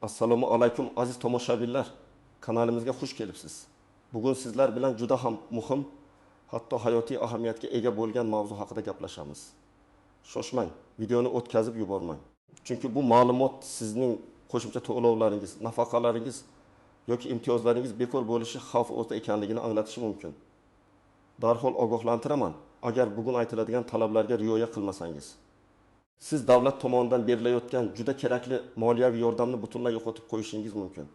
Assalomu alaykum aziz tomoshabinlar. Kanalimizga xush kelibsiz. Bugun sizlar bilan juda ham muhim, hatto hayotiy ahamiyatga ega bo'lgan mavzu haqida gaplashamiz. Shoshmang, videoni o'tkazib yubormang. Chunki bu ma'lumot sizning qo'shimcha to'lovlaringiz, nafaqalaringiz yoki imtiyozlaringiz bekor bo'lishi xavf ostida ekanligini anglatishi mumkin. Darhol ogohlantiraman, agar bugun aytiladigan talablarga rioya qilmasangiz, siz davlat tomonidan berilayotgan juda kerakli moliyaviy yordamni butunlay yo'qotib qo'yishingiz mumkin.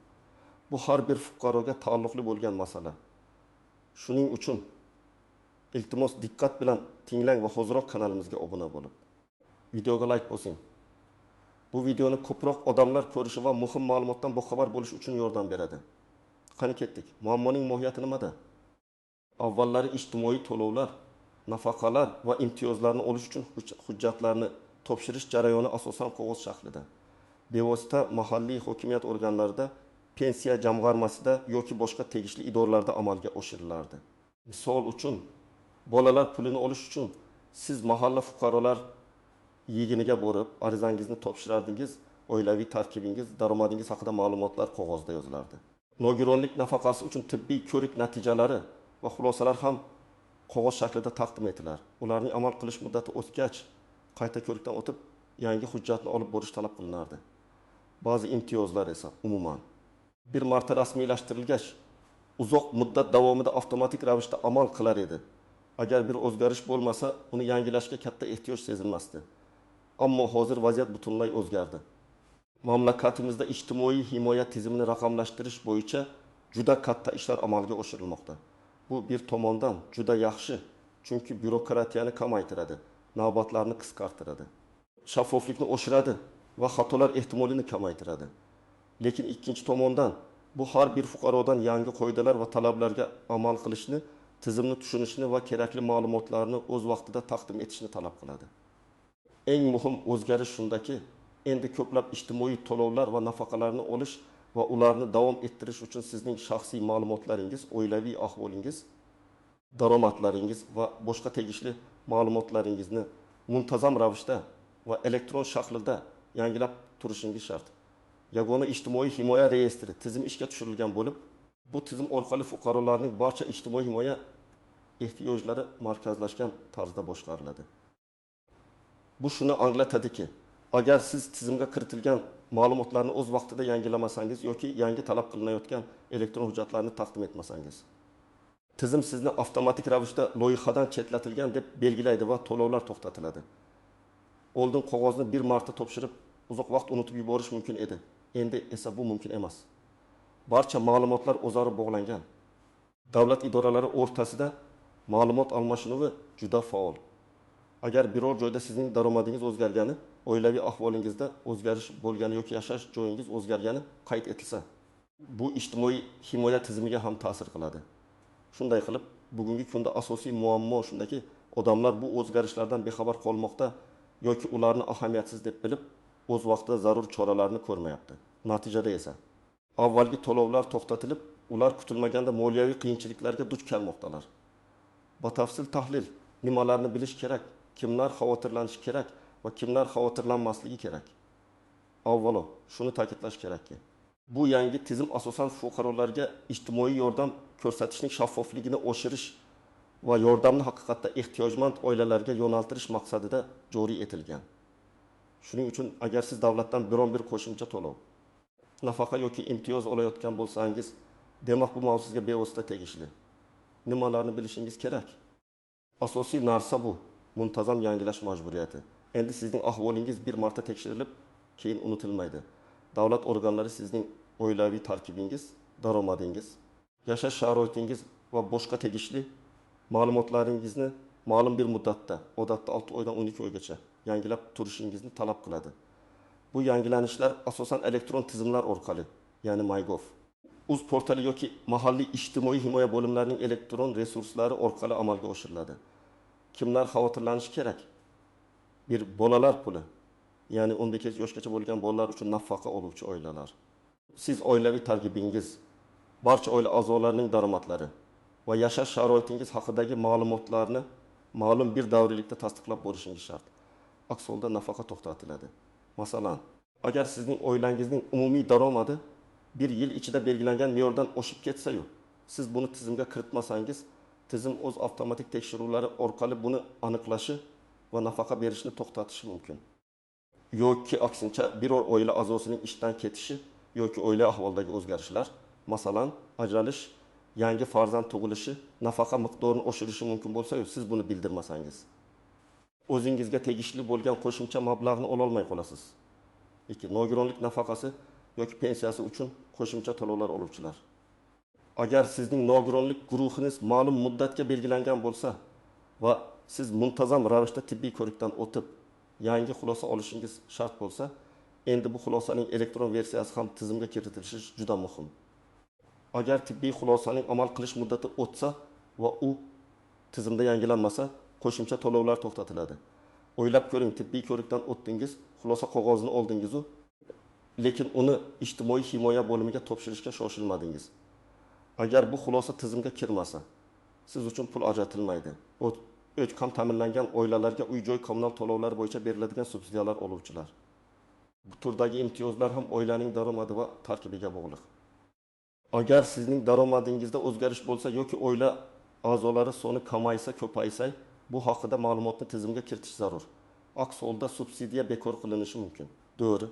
Bu har bir fuqaroga taalluqli bo'lgan masala. Shuning uchun iltimos diqqat bilan tinglang va hoziroq kanalimizga obuna bo'lib, videoga like bosing. Bu videoni ko'proq odamlar ko'rishi va muhim ma'lumotdan boxabar bo'lish uchun yordam beradi. Qani ketdik. Muammoning mohiyati nimada? Avvallari ijtimoiy to'lovlar, nafaqalar va imtiyozlarni olish uchun hujjatlarni topshirish jarayoni asosan qog'oz shaklida, bevosita mahalliy hokimiyat organlarida, pensiya jamg'armasida yoki boshqa tegishli idoralarda amalga oshirilardi. Misol uchun, bolalar pulini olish uchun siz mahalla fuqarolar yig'iniga borib, arizangizni topshirardingiz, oilaviy tarkibingiz, daromadingiz haqida ma'lumotlar qog'ozda yozilardi. Nogironlik nafaqasi uchun tibbiy ko'rik natijalari va xulosalar ham qog'oz shaklida taqdim etilar. Ularning amal qilish muddati o'tgach, qayta ko'rikdan o'tib, yangi hujjatni olib borish talab qilinardi. Ba'zi imtiyozlar esa umuman bir marta rasmiylashtirilgach, uzoq muddat davomida avtomatik ravishda amal qilar edi. Agar bir o'zgarish bo'lmasa, uni yangilashga katta ehtiyoj sezilmasdi. Ammo hozir vaziyat butunlay o'zgardi. Mamlakatimizda ijtimoiy himoya tizimini raqamlashtirish bo'yicha juda katta ishlar amalga oshirilmoqda. Bu bir tomondan juda yaxshi, chunki byurokratiyani kamaytiradi, navbatlarni qisqartiradi, shaffoflikni oshiradi va xatolar ehtimolini kamaytiradi. Lekin ikkinchi tomondan bu har bir fuqarodan yangi qoidalar va talablarga amal qilishni, tizimni tushunishni va kerakli ma'lumotlarni o'z vaqtida taqdim etishni talab qiladi. Eng muhim o'zgarish shundaki, endi ko'plab ijtimoiy to'lovlar va nafaqalarni olish va ularni davom ettirish uchun sizning shaxsiy ma'lumotlaringiz, oilaviy ahvolingiz, daromadlaringiz va boshqa tegishli ma'lumotlaringizni muntazam ravishda va elektron shaklda yangilab turishingiz shart. Yagona ijtimoiy himoya reyestri tizim ishga tushirilgan bo'lib, bu tizim orqali fuqarolarning barcha ijtimoiy himoya ehtiyojlari markazlashgan tarzda boshqariladi. Bu shuni anglatadiki, agar siz tizimga kiritilgan ma'lumotlarni o'z vaqtida yangilamasangiz yoki yangi talab qilinayotgan elektron hujjatlarni taqdim etmasangiz, tizim sizni avtomatik ravishda loyihadan chetlatilgan deb belgilaydi va to'lovlar to'xtatiladi. Oldin qog'ozni bir marta topshirib, uzoq vaqt unutib yuborish mumkin edi. Endi esa bu mumkin emas. Barcha ma'lumotlar o'zaro bog'langan. Davlat idoralari o'rtasida ma'lumot almashinuvi juda faol. Agar biror joyda sizning daromadingiz o'zgargani, oilaviy ahvolingizda o'zgarish bo'lgani yoki yashash joyingiz o'zgargani qayd etilsa, bu ijtimoiy himoya tizimiga ham ta'sir qiladi. Shunday qilib, bugungi kunda asosiy muammo shundaki, odamlar bu o'zgarishlardan bexabar qolmoqda yoki ularni ahamiyatsiz deb bilib, o'z vaqtida zarur choralarni ko'rmayapti. Natijada esa avvalgi to'lovlar to'xtatilib, ular kutilmaganda moliyaviy qiyinchiliklarga duch kelmoqdalar. Batafsil tahlil, nimalarni bilish kerak, kimlar xavotirlanishi kerak va kimlar xavotirlanmasligi kerak. Avvalo, shuni ta'kidlash kerakki, bu yangi tizim asosan fuqarolarga ijtimoiy yordam ko'rsatishning shaffofligini oshirish va yordamni haqiqatda ehtiyojmand oilalarga yo'naltirish maqsadida joriy etilgan. Shuning uchun agar siz davlatdan biron bir qo'shimcha to'lov, nafaqa yoki imtiyoz olayotgan bo'lsangiz, demak bu mavzu sizga bevosita tegishli. Nimalarni bilishingiz kerak? Asosiy narsa bu muntazam yangilash majburiyati. Endi sizning ahvolingiz bir marta tekshirilib, keyin unutilmaydi. Davlat organlari sizning oilaviy tarkibingiz, daromadingiz, yashash sharoitingiz va boshqa tegishli ma'lumotlaringizni ma'lum bir muddatda, odatda 6 oydan 12 oygacha yangilab turishingizni talab qiladi. Bu yangilanishlar asosan elektron tizimlar orqali, ya'ni MyGov, uz portali yoki mahalliy ijtimoiy himoya bo'limlarining elektron resurslari orqali amalga oshiriladi. Kimlar xavotirlanishi kerak? Bir bolalar puli, ya'ni 12 yoshgacha bo'lgan bolalar uchun nafaqa oluvchi oilalar. Siz oilaviy tarkibingiz, barcha oila a'zolarining daromadlari va yashash sharoitingiz haqidagi ma'lumotlarni ma'lum bir davriylikda tasdiqlab borishingiz shart. Aks holda nafaqa to'xtatiladi. Masalan, Agar sizning oilangizning umumiy daromadi bir yil ichida belgilangan me'yordan oshib ketsa-yu, siz buni tizimga kiritmasangiz, tizim o'z avtomatik tekshiruvlari orqali buni aniqlashi va nafaqa berishni to'xtatishi mumkin. Yoki aksincha biror oila a'zosining ishdan ketishi yoki oila ahvolidagi o'zgarishlar, masalan, ajralish, yangi farzand tug'ilishi nafaqa miqdorini oshirishi mumkin bo'lsa-yu, siz buni bildirmasangiz, o'zingizga tegishli bo'lgan qo'shimcha mablag'ni ola olmay qolasiz. Nogironlik nafaqasi yoki pensiyasi uchun qo'shimcha to'lovlar oluvchilar. Agar sizning nogironlik guruhiniz ma'lum muddatga belgilangan bo'lsa va siz muntazam ravishda tibbiy ko'rikdan o'tib, yangi xulosa olishingiz shart bo'lsa, endi bu xulosaning elektron versiyasi ham tizimga kiritilishi juda muhim. Agar tibbiy xulosaning amal qilish muddati o'tsa va u tizimda yangilanmasa, qo'shimcha to'lovlar to'xtatiladi. O'ylab ko'ring, tibbiy ko'rikdan o'tdingiz, xulosa qog'ozini oldingiz, lekin uni ijtimoiy himoya bo'limiga topshirishga shoshilmadingiz. Agar bu xulosa tizimga kirmasa, siz uchun pul ajratilmaydi. Kam ta'minlangan oilalarga uy-joy kommunal to'lovlari bo'yicha beriladigan subsidiyalar oluvchilar. Bu turdagi imtiyozlar ham oilaning daromadi va tarkibiga bog'liq. Agar sizning daromadingizda o'zgarish bo'lsa yoki oila a'zolari soni kamaysa, ko'paysa, bu haqida ma'lumotni tizimga kiritish zarur. Aks holda subsidiya bekor qilinishi mumkin. To'g'ri.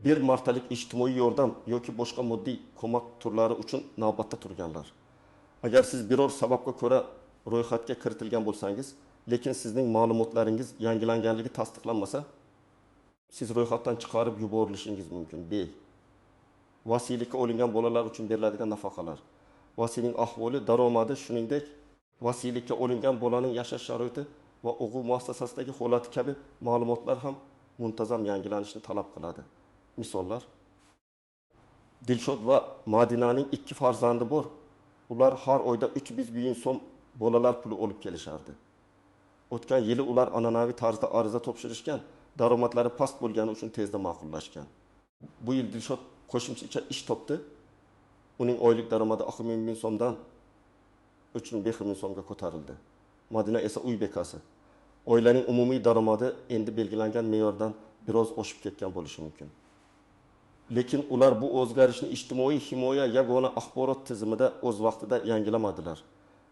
Bir martalik ijtimoiy yordam yoki boshqa moddiy ko'mak turlari uchun navbatda turganlar. Agar siz biror sababga ko'ra ro'yxatga kiritilgan bo'lsangiz, lekin sizning ma'lumotlaringiz yangilanganligi tasdiqlanmasa, siz ro'yxatdan chiqarib yuborilishingiz mumkin. B. Vasiylikka olingan bolalar uchun beriladigan nafaqalar. Vasiyning ahvoli, daromadi, shuningdek, vasiylikka olingan bolaning yashash sharoiti va o'quv muassasasidagi holati kabi ma'lumotlar ham muntazam yangilanishni talab qiladi. Misollar: Dilshod va Madinaning 2 farzandi bor. Ular har oyda 300 ming so'm bolalar puli olib kelishardi. O'tgan yili ular an'anaviy tarzda ariza topshirishgan, daromadlari past bo'lgani uchun tezda ma'qullashgan. Bu yil Dilshod qo'shimcha ish topdi. Uning oylik daromadi 60 ming so'mdan 35 ming so'mga ko'tarildi. Madina esa uy bekasi. Oilaning umumiy daromadi endi belgilangan me'yordan biroz oshib ketgan bo'lishi mumkin. Lekin ular bu o'zgarishni ijtimoiy himoya yagona axborot tizimida o'z vaqtida yangilamadilar.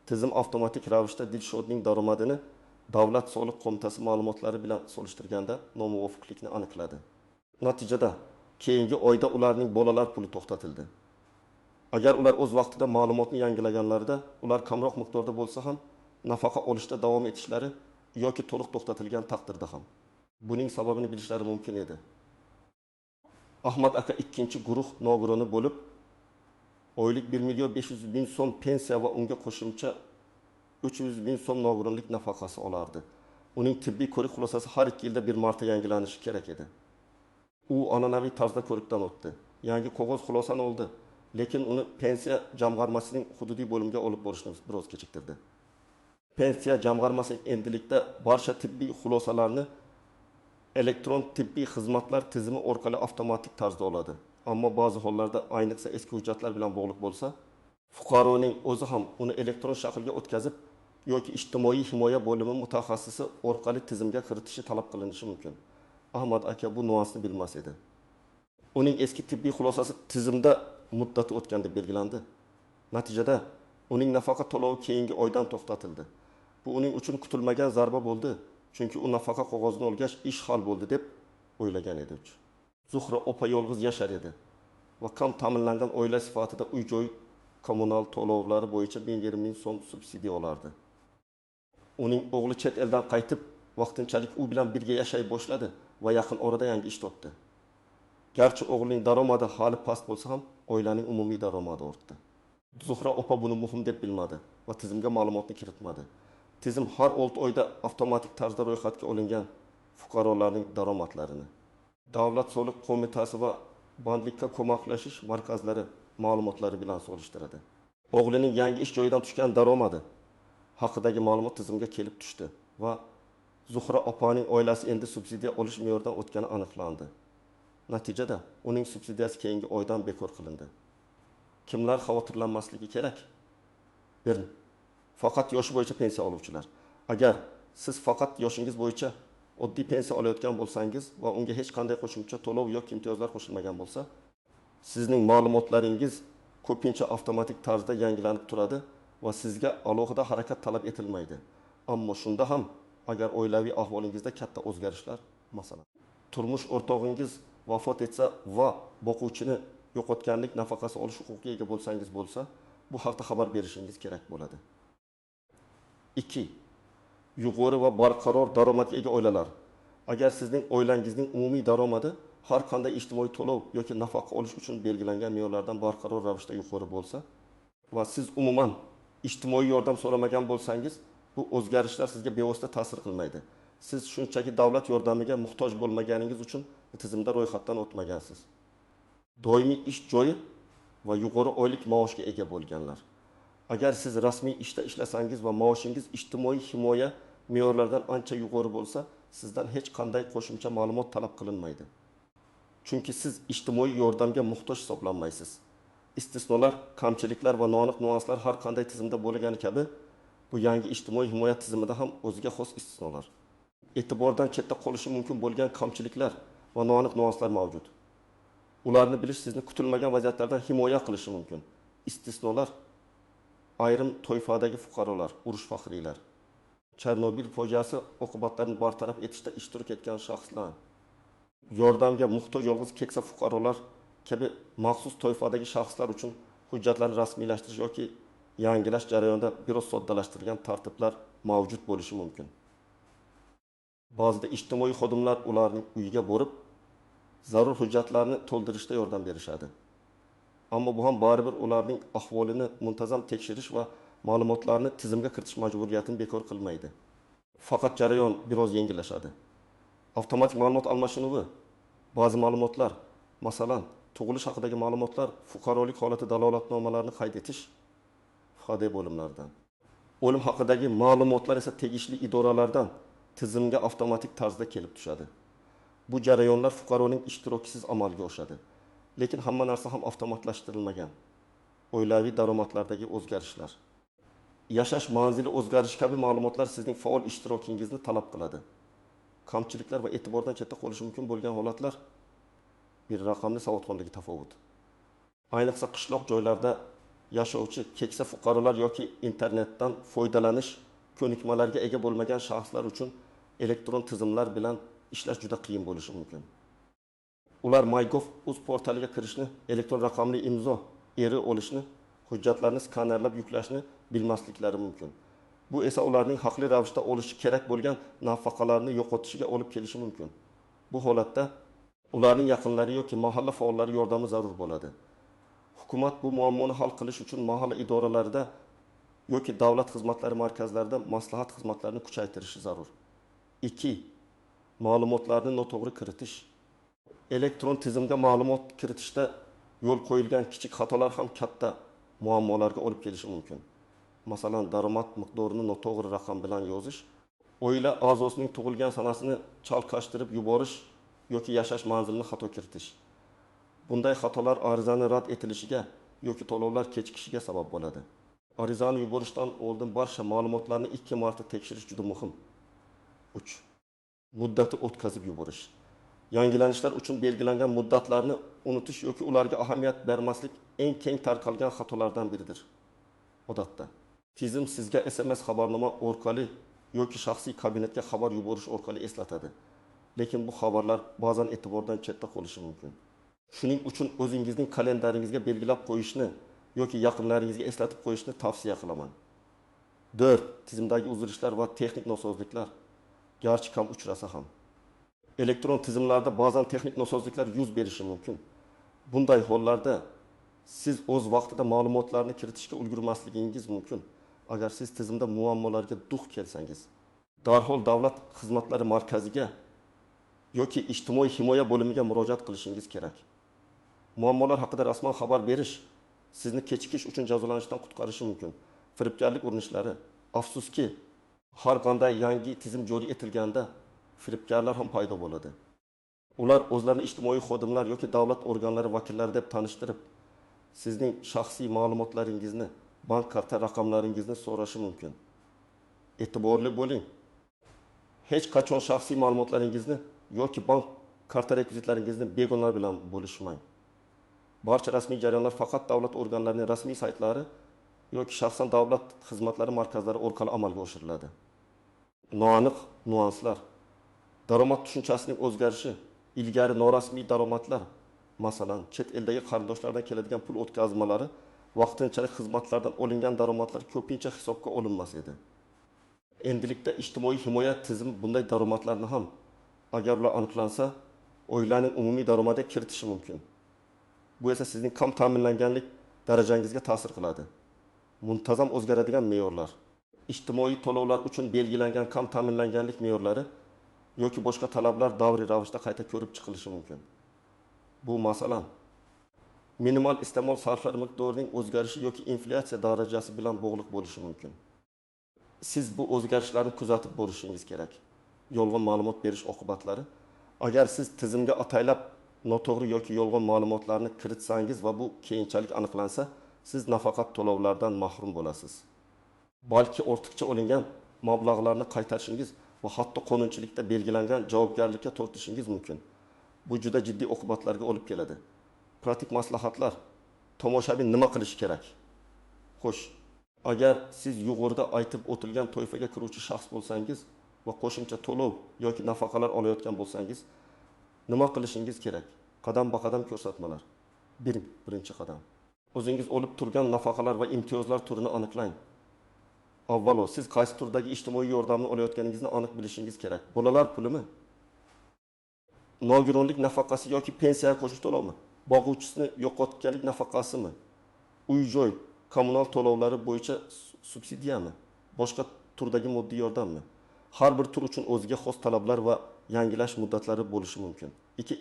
Tizim avtomatik ravishda Dilshodning daromadini Davlat soliq qo'mitasi ma'lumotlari bilan solishtirganda nomuvofiqlikni aniqladi. Natijada keyingi oyda ularning bolalar puli to'xtatildi. Agar ular o'z vaqtida ma'lumotni yangilaganlarida, ular kamroq miqdorda bo'lsa ham nafaqa olishda davom etishlari yoki to'liq to'xtatilgan taqdirda ham buning sababini bilishlari mumkin edi. Ahmad aka ikkinchi guruh nogironi bo'lib, oylik 1 million 500 ming so'm pensiya va unga qo'shimcha 300 ming so'm nogironlik nafaqasi olardi. Uning tibbiy ko'rik xulosasi har 2 yilda bir marta yangilanishi kerak edi. U an'anaviy tarzda ko'rikdan o'tdi. Yangi qog'oz xulosani oldi, lekin uni pensiya jamg'armasining hududiy bo'limiga olib borishni biroz kechiktirdi. Pensiya jamg'armasi endilikda barcha tibbiy xulosalarni elektron tibbiy xizmatlar tizimi orqali avtomatik tarzda oladi. Ammo ba'zi hollarda, ayniqsa eski hujjatlar bilan bog'liq bo'lsa, fuqaroning o'zi ham uni elektron shaklga o'tkazib yoki ijtimoiy himoya bo'limi mutaxassisi orqali tizimga kiritishi talab qilinishi mumkin. Ahmad aka bu nuansni bilmas edi. Uning eski tibbiy xulosasi tizimda muddati o'tganda belgilandi. Natijada uning nafaqa to'lovi keyingi oydan to'xtatildi. Bu uning uchun kutilmagan zarba bo'ldi, chunki u nafaqa qog'ozini olgach ish hal bo'ldi deb o'ylagan edi. Zuhra opa yolg'iz yashar edi va kam ta'minlangan oila sifatida uy-joy kommunal to'lovlari bo'yicha 120 ming so'm subsidiya olardi. Uning o'g'li chet eldan qaytib, vaqtinchalik u bilan birga yashay boshladi va yaqin orada yangi ish topdi. Garchi o'g'lining daromadi hali past bo'lsa ham, oilaning umumiy daromadi ortdi. Zuhra opa buni muhim deb bilmadi va tizimga ma'lumotni kiritmadi. Tizim har 6 oyda avtomatik tarzda ro'yxatga olingan fuqarolarning daromadlarini Davlat soliq qo'mitasi va bandlikka ko'maklashish markazlari ma'lumotlari bilan solishtiradi. O'g'lining yangi ish joyidan tushgan daromadi haqidagi ma'lumot tizimga kelib tushdi va Zuhra opaning oilasi endi subsidiya olish me'yoridan o'tgani aniqlandi. Natijada uning subsidiyasi keyingi oydan bekor qilindi. Kimlar xavotirlanmasligi kerak? 1. Faqat yoshi bo'yicha pensiya oluvchilar. Agar siz faqat yoshingiz bo'yicha oddiy pensiya olayotgan bo'lsangiz va unga hech qanday qo'shimcha to'lov yoki imtiyozlar qo'shilmagan bo'lsa, sizning ma'lumotlaringiz ko'pincha avtomatik tarzda yangilanib turadi va sizga alohida harakat talab etilmaydi. Ammo shunda ham agar oilaviy ahvolingizda katta o'zgarishlar, masalan, turmush o'rtog'ingiz vafot etsa va boquvchini yo'qotganlik nafaqasi olish huquqiga ega bo'lsangiz bo'lsa, bu haqda xabar berishingiz kerak bo'ladi. 2. Yuqori va barqaror daromadga ega oilalar. Agar sizning oilangizning umumiy daromadi har qanday ijtimoiy to'lov yoki nafaqa olish uchun belgilangan me'yorlardan barqaror ravishda yuqori bo'lsa va siz umuman ijtimoiy yordam so'ramagan bo'lsangiz, bu o'zgarishlar sizga bevosita ta'sir qilmaydi. Siz shunchaki davlat yordamiga muhtoj bo'lmaganingiz uchun tizimda ro'yxatdan o'tmagansiz. Doimiy ish joyi va yuqori oylik maoshga ega bo'lganlar. Agar siz rasmiy ishda ishlasangiz va maoshingiz ijtimoiy himoya me'yorlaridan ancha yuqori bo'lsa, sizdan hech qanday qo'shimcha ma'lumot talab qilinmaydi. Chunki siz ijtimoiy yordamga muhtoj hisoblanmaysiz. Istisnolar, kamchiliklar va noaniq nuanslar har qanday tizimda bo'lgani kabi, bu yangi ijtimoiy himoya tizimida ham o'ziga xos istisnolar. E'tibordan chetda qolishi mumkin bo'lgan kamchiliklar va noaniq nuanslar mavjud. Ularni bilish sizni kutilmagan vaziyatlardan himoya qilishi mumkin. Istisnolar: ayrim toifadagi fuqarolar, urush faxriylar, Chernobil fojiasi oqibatlarini bartaraf etishda ishtirok etgan shaxslar, yordamga muhtoj yolg'iz keksa fuqarolar kabi maxsus toifadagi shaxslar uchun hujjatlarni rasmiylashtirish yoki yangilash jarayonida biroz soddalashtirilgan tartiblar mavjud bo'lishi mumkin. Ba'zida ijtimoiy xodimlar ularning uyiga borib, zarur hujjatlarni to'ldirishda yordam berishadi. Ammo bu ham baribir ularning ahvolini muntazam tekshirish va ma'lumotlarni tizimga kiritish majburiyatini bekor qilmaydi. Faqat jarayon biroz yengillashadi. Avtomatik ma'lumot almashinuvi, ba'zi ma'lumotlar, masalan, tug'ilish haqidagi ma'lumotlar, fuqarolik holati dalolatnomalarini qayd etish FHD bo'limlaridan. O'lim haqidagi ma'lumotlar esa tegishli idoralardan tizimga avtomatik tarzda kelib tushadi. Bu jarayonlar fuqaroning ishtirokisiz amalga oshadi. Lekin hamma narsa ham avtomatlashtirilmagan. Oilaviy daromadlardagi o'zgarishlar, yashash manzili o'zgarishi kabi ma'lumotlar sizning faol ishtirokingizni talab qiladi. Kamchiliklar va e'tibordan chetda qolishi mumkin bo'lgan holatlar: bir raqamli savodxonligi tafovut. Ayniqsa qishloq joylarda yashovchi keksa fuqarolar yoki internetdan foydalanish ko'nikmalariga ega bo'lmagan shaxslar uchun elektron tizimlar bilan ishlash juda qiyin bo'lishi mumkin. Ular MyGov.uz portaliga kirishni, elektron raqamli imzo eri olishni, hujjatlarni skanerlab yuklashni bilmasliklari mumkin. Bu esa ularning haqli ravishda olishi kerak bo'lgan nafaqalarni yo'qotishiga olib kelishi mumkin. Bu holatda ularning yaqinlari yoki mahalla faollari yordami zarur bo'ladi. Hukumat bu muammoni hal qilish uchun mahalla idoralarida yoki davlat xizmatlari markazlarida maslahat xizmatlarini kuchaytirishi zarur. 2. Ma'lumotlarni noto'g'ri kiritish. Elektron tizimga ma'lumot kiritishda yo'l qo'yilgan kichik xatolar ham katta muammolarga olib kelishi mumkin. Masalan, daromad miqdorini noto'g'ri raqam bilan yozish, oila a'zosining tug'ilgan sanasini chalkashtirib yuborish yoki yashash manzilini xato kiritish. Bunday xatolar arizani rad etilishiga yoki to'lovlar kechikishiga sabab bo'ladi. Arizani yuborishdan oldin barcha ma'lumotlarni 2 marta tekshirish juda muhim. 3. Muddati o'tkazib yuborish. Yangilanishlar uchun belgilangan muddatlarni unutish yoki ularga ahamiyat bermaslik eng keng tarqalgan xatolardan biridir. Odatda tizim sizga SMS xabarnoma orqali yoki shaxsiy kabinetga xabar yuborish orqali eslatadi. Lekin bu xabarlar ba'zan e'tibordan chetda qolishi mumkin. Shuning uchun o'zingizning kalendaringizga belgilab qo'yishni yoki yaqinlaringizga eslatib qo'yishni tavsiya qilaman. 4. Tizimdagi uzilishlar va texnik nosozliklar, garchi kam uchrasa ham. Elektron tizimlarda ba'zan texnik nosozliklar yuz berishi mumkin. Bunday hollarda siz o'z vaqtida ma'lumotlarni kiritishga ulgurmasligingiz mumkin. Agar siz tizimda muammolarga duch kelsangiz, darhol davlat xizmatlari markaziga yoki ijtimoiy himoya bo'limiga murojaat qilishingiz kerak. Muammolar haqida rasman xabar berish sizni kechikish uchun jazolanishdan qutqarishi mumkin. Firibgarlik urinishlari, afsuski, har qanday yangi tizim joriy etilganda firibgarlar ham paydo bo'ladi. Ular o'zlarini ijtimoiy xodimlar yoki davlat organlari vakillari deb tanishtirib, sizning shaxsiy ma'lumotlaringizni, bank karta raqamlaringizni so'rashi mumkin. E'tiborli bo'ling. hech qachon shaxsiy ma'lumotlaringizni yoki bank karta rekvizitlaringizni begonalar bilan bo'lishmang. Barcha rasmiy jarayonlar faqat davlat organlarining rasmiy saytlari yoki shaxsan davlat xizmatlari markazlari orqali amalga oshiriladi. Noaniq nuanslar. Daromad tushunchasining o'zgarishi, ilgari norasmiy daromadlar, masalan, chet eldagi qarindoshlardan keladigan pul o'tkazmalari, vaqtinchalik xizmatlardan olingan daromadlar ko'pincha hisobga olinmas edi. Endilikda ijtimoiy himoya tizimi bunday daromadlarni ham, agar ular aniqlansa, oilaning umumiy daromadiga kiritishi mumkin. Bu esa sizning kam ta'minlanganlik darajangizga ta'sir qiladi. Muntazam o'zgaradigan me'yorlar. Ijtimoiy to'lovlar uchun belgilangan kam ta'minlanganlik me'yorlari yoki boshqa talablar davriy ravishda qayta ko'rib chiqilishi mumkin. Bu masalan, minimal iste'mol sarflari miqdorining o'zgarishi yoki inflyatsiya darajasi bilan bog'liq bo'lishi mumkin. Siz bu o'zgarishlarni kuzatib borishingiz kerak. Yolg'on ma'lumot berish oqibatlari. Agar siz tizimga ataylab noto'g'ri yoki yolg'on ma'lumotlarni kiritsangiz va bu keyinchalik aniqlansa, siz nafaqat to'lovlardan mahrum bo'lasiz. Balki ortiqcha olingan mablag'larni qaytarishingiz va hatto qonunchilikda belgilangan javobgarlikka tortishingiz mumkin. Bu juda jiddiy oqibatlarga olib keladi. Pratik maslahatlar. Tomoshabin nima qilish kerak? Xo'sh, agar siz yuqorida aytib o'tilgan toifaga kiruvchi shaxs bo'lsangiz va qo'shimcha to'lov yoki nafaqalar olayotgan bo'lsangiz, nima qilishingiz kerak? Qadam-baqadam ko'rsatmalar. Birinchi qadam. O'zingiz olib turgan nafaqalar va imtiyozlar turini aniqlang. Avvalo, siz qaysi turdagi ijtimoiy yordamni olayotganingizni aniq bilishingiz kerak. Bolalar pulimi? Nogironlik nafaqasi yoki pensiyaga qo'shimcha to'lovmi? Boquvchisini yo'qotganlik nafaqasimi? Uy-joy, kommunal to'lovlari bo'yicha subsidiyami? Boshqa turdagi moddiy yordammi? Har bir tur uchun o'ziga xos talablar va yangilash muddatlari bo'lishi mumkin.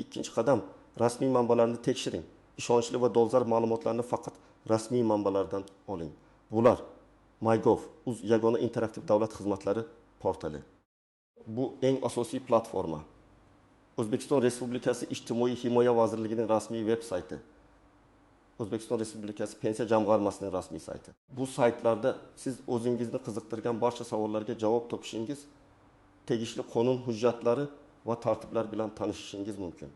Ikkinchi qadam, rasmiy manbalarni tekshiring. Ishonchli va dolzarb ma'lumotlarni faqat rasmiy manbalardan oling. Bular MyGov, yagona interaktiv davlat xizmatlari portali. Bu eng asosiy platforma. O'zbekiston Respublikasi Ijtimoiy himoya vazirligining rasmiy veb-sayti. O'zbekiston Respublikasi Pensiya jamg'armasining rasmiy sayti. Bu saytlarda siz o'zingizni qiziqtirgan barcha savollarga javob topishingiz, tegishli qonun hujjatlari va tartiblar bilan tanishishingiz mumkin.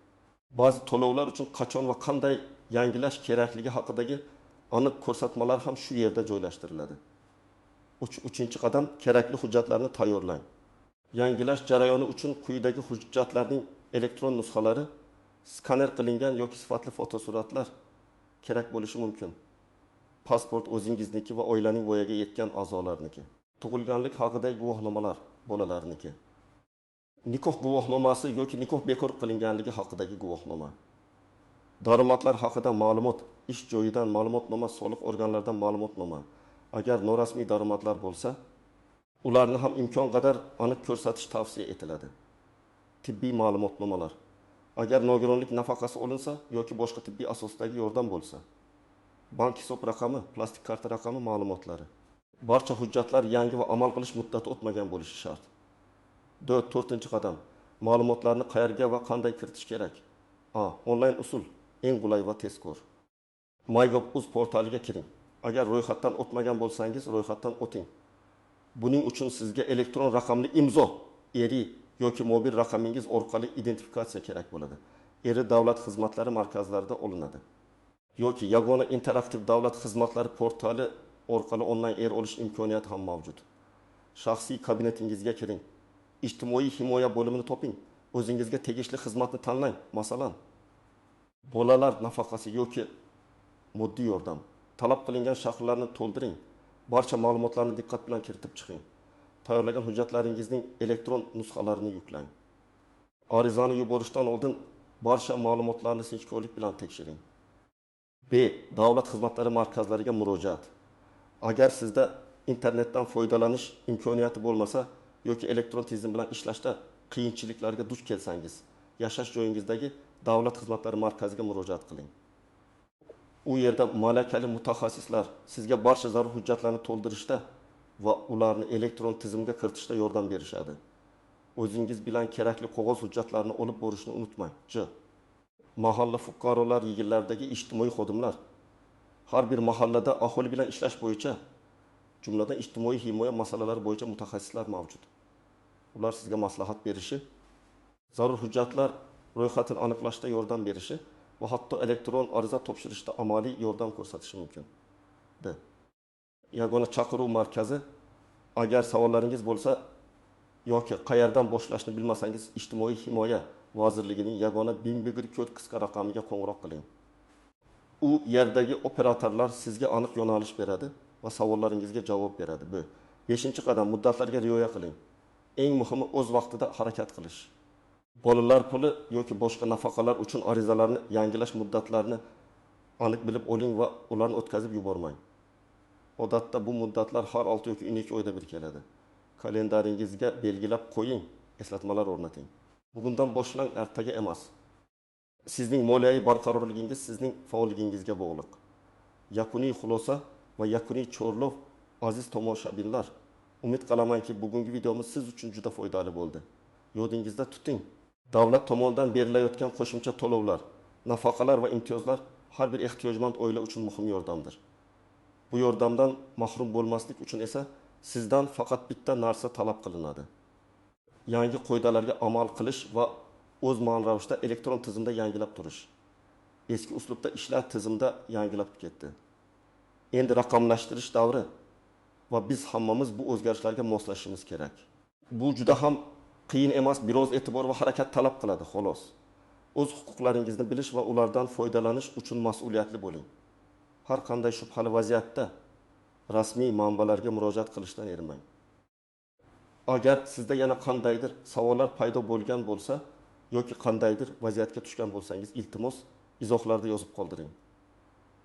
Ba'zi to'lovlar uchun qachon va qanday yangilash kerakligi haqidagi aniq ko'rsatmalar ham shu yerda joylashtiriladi. Uchinchi qadam, kerakli hujjatlarni tayyorlang. Yangilash jarayoni uchun quyidagi hujjatlarning elektron nusxalari, skaner qilingan yoki sifatli fotosuratlar kerak bo'lishi mumkin. Pasport o'zingizniki va oilaning voyaga yetgan a'zolarniki. Tug'ilganlik haqidagi guvohnomalar bolalarniki. Nikoh guvohnomasi yoki nikoh bekor qilinganligi haqidagi guvohnoma. Daromadlar haqida ma'lumot, ish joyidan ma'lumotnoma, soliq organlaridan ma'lumotnoma. Agar norasmiy daromadlar bo'lsa, ularni ham imkon qadar aniq ko'rsatish tavsiya etiladi. Tibbiy ma'lumotnomalar. Agar nogironlik nafaqasi olinsa yoki boshqa tibbiy asosdagi yordam bo'lsa, bank hisob raqami, plastik karta raqami ma'lumotlari. Barcha hujjatlar yangi va amal qilish muddati o'tmagan bo'lishi shart. 4. qadam. Ma'lumotlarni qayerga va qanday kiritish kerak? Onlayn usul eng qulay va tezkor. MyGov.uz portaliga kiring. Agar ro'yxatdan o'tmagan bo'lsangiz, ro'yxatdan o'ting. Buning uchun sizga elektron raqamli imzo, eri yoki mobil raqamingiz orqali identifikatsiya kerak bo'ladi. Eri davlat xizmatlari markazlarida olinadi. Yoki yagona interaktiv davlat xizmatlari portali orqali onlayn olish imkoniyati ham mavjud. Shaxsiy kabinetingizga kiring. Ijtimoiy himoya bo'limini toping. O'zingizga tegishli xizmatni tanlang. Masalan, bolalar nafaqasi yoki moddiy yordam. Talab qilingan shaxslarni to'ldiring. Barcha ma'lumotlarni diqqat bilan kiritib chiqing. Tayyorlagan hujjatlaringizning elektron nusxalarini yuklang. Arizani yuborishdan oldin barcha ma'lumotlarni sinchkovlik bilan tekshiring. Davlat xizmatlari markazlariga murojaat. Agar sizda internetdan foydalanish imkoniyati bo'lmasa yoki elektron tizim bilan ishlashda qiyinchiliklarga duch kelsangiz, yashash joyingizdagi davlat xizmatlari markaziga murojaat qiling. U yerda malakali mutaxassislar sizga barcha zarur hujjatlarni to'ldirishda va ularni elektron tizimga kiritishda yordam berishadi. O'zingiz bilan kerakli qog'oz hujjatlarni olib borishni unutmang. Mahalla fuqarolar yig'inlaridagi ijtimoiy xodimlar. Har bir mahallada aholi bilan ishlash bo'yicha, jumladan ijtimoiy himoya masalalari bo'yicha mutaxassislar mavjud. ular sizga maslahat berishi, zarur hujjatlar ro'yxatini aniqlashda yordam berishi va hatto elektron ariza topshirishda amaliy yordam ko'rsatishi mumkin. B. Yagona chaqiruv markazi. Agar savollaringiz bo'lsa yoki qayerdan boshlashni bilmasangiz, ijtimoiy himoya vazirligining yagona 1001 kod qisqa raqamiga qo'ng'iroq qiling. U yerdagi operatorlar sizga aniq yo'nalish beradi va savollaringizga javob beradi. B. 5-qadam, muddatlarga rioya qiling. Eng muhimi o'z vaqtida harakat qilish. Bolalar puli yoki boshqa nafaqalar uchun arizalarni yangilash muddatlarini aniq bilib oling va ularni o'tkazib yubormang. Odatda bu muddatlar har 6 yoki 12 oyda bir keladi. Kalendaringizga belgilab qo'ying, eslatmalar o'rnating. Bugundan boshlang, ertaga emas. Sizning moliyaviy barqarorligingiz sizning faolligingizga bog'liq. Yakuniy xulosa va yakuniy chorlov. Aziz tomoshabinlar, umid qilamanki bugungi videomiz siz uchun juda foydali bo'ldi. Yodingizda tuting. Davlat tomonidan berilayotgan qo'shimcha to'lovlar, nafaqalar va imtiyozlar har bir ehtiyojmand oila uchun muhim yordamdir. Bu yordamdan mahrum bo'lmaslik uchun esa sizdan faqat bitta narsa talab qilinadi. Yangi qoidalarga amal qilish va o'zma'no ravishda elektron tizimda yangilab turish. Eski uslubda ishlar tizimda yangilab ketdi. Endi raqamlashtirish davri va biz hammamiz bu o'zgarishlarga moslashishimiz kerak. Bu juda ham qiyin emas, biroz e'tibor va harakat talab qiladi, xolos. O'z huquqlaringizni bilish va ulardan foydalanish uchun mas'uliyatli bo'ling. Har qanday shubhali vaziyatda rasmiy manbalarga murojaat qilishdan erinmang. Agar sizda yana qandaydir savollar paydo bo'lgan bo'lsa yoki qandaydir vaziyatga tushgan bo'lsangiz, iltimos izohlarda yozib qoldiring.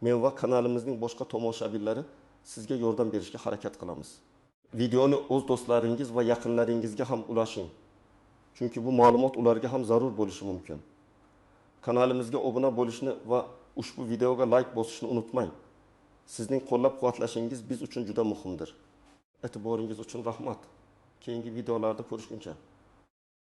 Men va kanalimizning boshqa tomoshabinlari sizga yordam berishga harakat qilamiz. Videoni o'z do'stlaringiz va yaqinlaringizga ham ulashing. Chunki bu ma'lumot ularga ham zarur bo'lishi mumkin. Kanalimizga obuna bo'lishni va ushbu videoga like bosishni unutmang. Sizning qo'llab-quvvatlashingiz biz uchun juda muhimdir. E'tiboringiz uchun rahmat. Keyingi videolarda ko'rishguncha